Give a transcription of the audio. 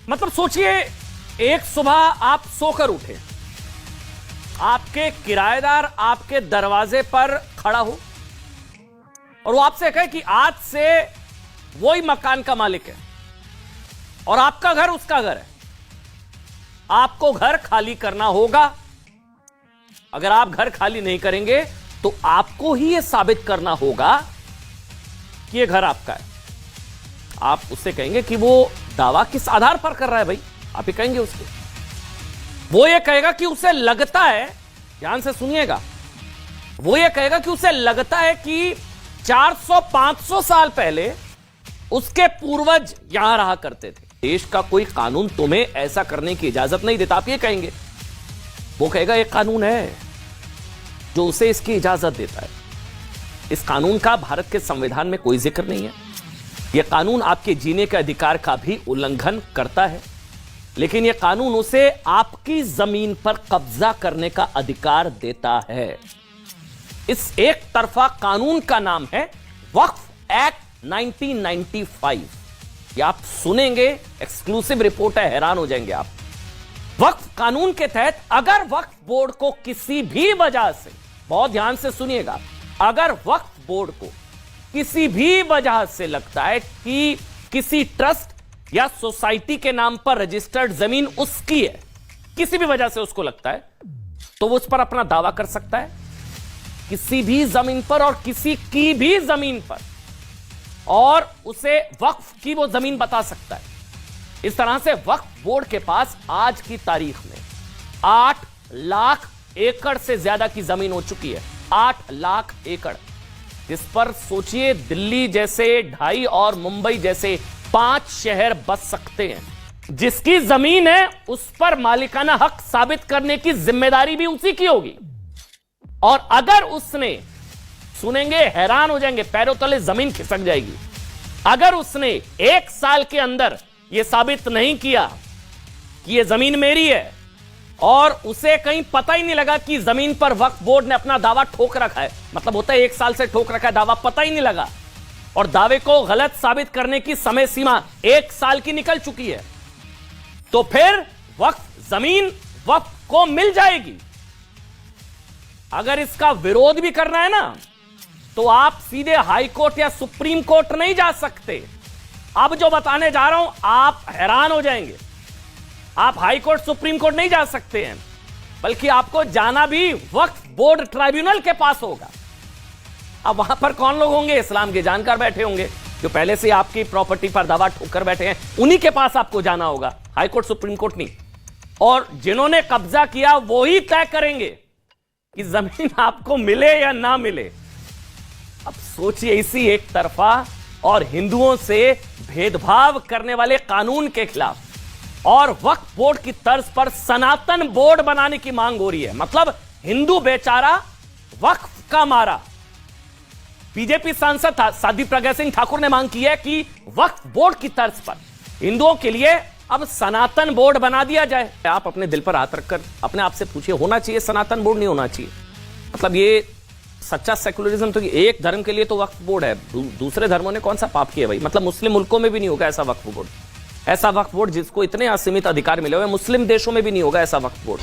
मतलब सोचिए, एक सुबह आप सोकर उठे, आपके किराएदार आपके दरवाजे पर खड़ा हो और वो आपसे कहे कि आज से वही मकान का मालिक है और आपका घर उसका घर है। आपको घर खाली करना होगा। अगर आप घर खाली नहीं करेंगे तो आपको ही यह साबित करना होगा कि यह घर आपका है। आप उससे कहेंगे कि वो दावा किस आधार पर कर रहा है भाई, आप ही कहेंगे उसको। वो ये कहेगा कि उसे लगता है, ध्यान से सुनिएगा, वो ये कहेगा कि उसे लगता है कि 400-500 साल पहले उसके पूर्वज यहां रहा करते थे। देश का कोई कानून तुम्हें ऐसा करने की इजाजत नहीं देता, आप ये कहेंगे। वो कहेगा एक कानून है जो उसे इसकी इजाजत देता है। इस कानून का भारत के संविधान में कोई जिक्र नहीं है। यह कानून आपके जीने के अधिकार का भी उल्लंघन करता है, लेकिन यह कानून उसे आपकी जमीन पर कब्जा करने का अधिकार देता है। इस एक तरफा कानून का नाम है वक्फ एक्ट 1995। ये आप सुनेंगे, एक्सक्लूसिव रिपोर्ट है, हैरान हो जाएंगे आप। वक्फ कानून के तहत अगर वक्फ बोर्ड को किसी भी वजह से, बहुत ध्यान से सुनिएगा, अगर वक्फ बोर्ड को किसी भी वजह से लगता है कि किसी ट्रस्ट या सोसाइटी के नाम पर रजिस्टर्ड जमीन उसकी है, किसी भी वजह से उसको लगता है, तो वो उस पर अपना दावा कर सकता है, किसी भी जमीन पर और किसी की भी जमीन पर, और उसे वक्फ की वो जमीन बता सकता है। इस तरह से वक्फ बोर्ड के पास आज की तारीख में 8 लाख एकड़ से ज्यादा की जमीन हो चुकी है। 8 लाख एकड़, जिस पर सोचिए दिल्ली जैसे 2.5 और मुंबई जैसे 5 शहर बस सकते हैं। जिसकी जमीन है उस पर मालिकाना हक साबित करने की जिम्मेदारी भी उसी की होगी। और अगर उसने, सुनेंगे हैरान हो जाएंगे, पैरों तले जमीन खिसक जाएगी, अगर उसने 1 साल के अंदर यह साबित नहीं किया कि यह जमीन मेरी है और उसे कहीं पता ही नहीं लगा कि जमीन पर वक्फ बोर्ड ने अपना दावा ठोक रखा है, मतलब होता है 1 साल से ठोक रखा है दावा, पता ही नहीं लगा, और दावे को गलत साबित करने की समय सीमा 1 साल की निकल चुकी है, तो फिर वक्फ जमीन वक्फ को मिल जाएगी। अगर इसका विरोध भी करना है ना, तो आप सीधे हाई कोर्ट या सुप्रीम कोर्ट नहीं जा सकते। अब जो बताने जा रहा हूं आप हैरान हो जाएंगे। आप हाई कोर्ट सुप्रीम कोर्ट नहीं जा सकते हैं, बल्कि आपको जाना भी वक्फ बोर्ड ट्राइब्यूनल के पास होगा। अब वहां पर कौन लोग होंगे? इस्लाम के जानकार बैठे होंगे जो पहले से आपकी प्रॉपर्टी पर दावा ठोकर बैठे हैं, उन्हीं के पास आपको जाना होगा, हाई कोर्ट सुप्रीम कोर्ट नहीं। और जिन्होंने कब्जा किया वो ही तय करेंगे कि जमीन आपको मिले या ना मिले। अब सोचिए, इसी एक तरफा और हिंदुओं से भेदभाव करने वाले कानून के खिलाफ और वक्फ बोर्ड की तर्ज पर सनातन बोर्ड बनाने की मांग हो रही है। मतलब हिंदू बेचारा वक्फ का मारा। बीजेपी सांसद साध्वी प्रज्ञा सिंह ठाकुर ने मांग की है कि वक्फ बोर्ड की तर्ज पर हिंदुओं के लिए अब सनातन बोर्ड बना दिया जाए। आप अपने दिल पर हाथ रखकर अपने आप से पूछिए, होना चाहिए सनातन बोर्ड, नहीं होना चाहिए? मतलब ये सच्चा सेकुलरिज्म तो एक धर्म के लिए तो वक्फ बोर्ड है, दूसरे धर्मों ने कौन सा पाप किया भाई? मतलब मुस्लिम मुल्कों में भी नहीं होगा ऐसा वक्फ बोर्ड। ऐसा वक्फ बोर्ड जिसको इतने असीमित अधिकार मिले हुए, मुस्लिम देशों में भी नहीं होगा ऐसा वक्फ बोर्ड।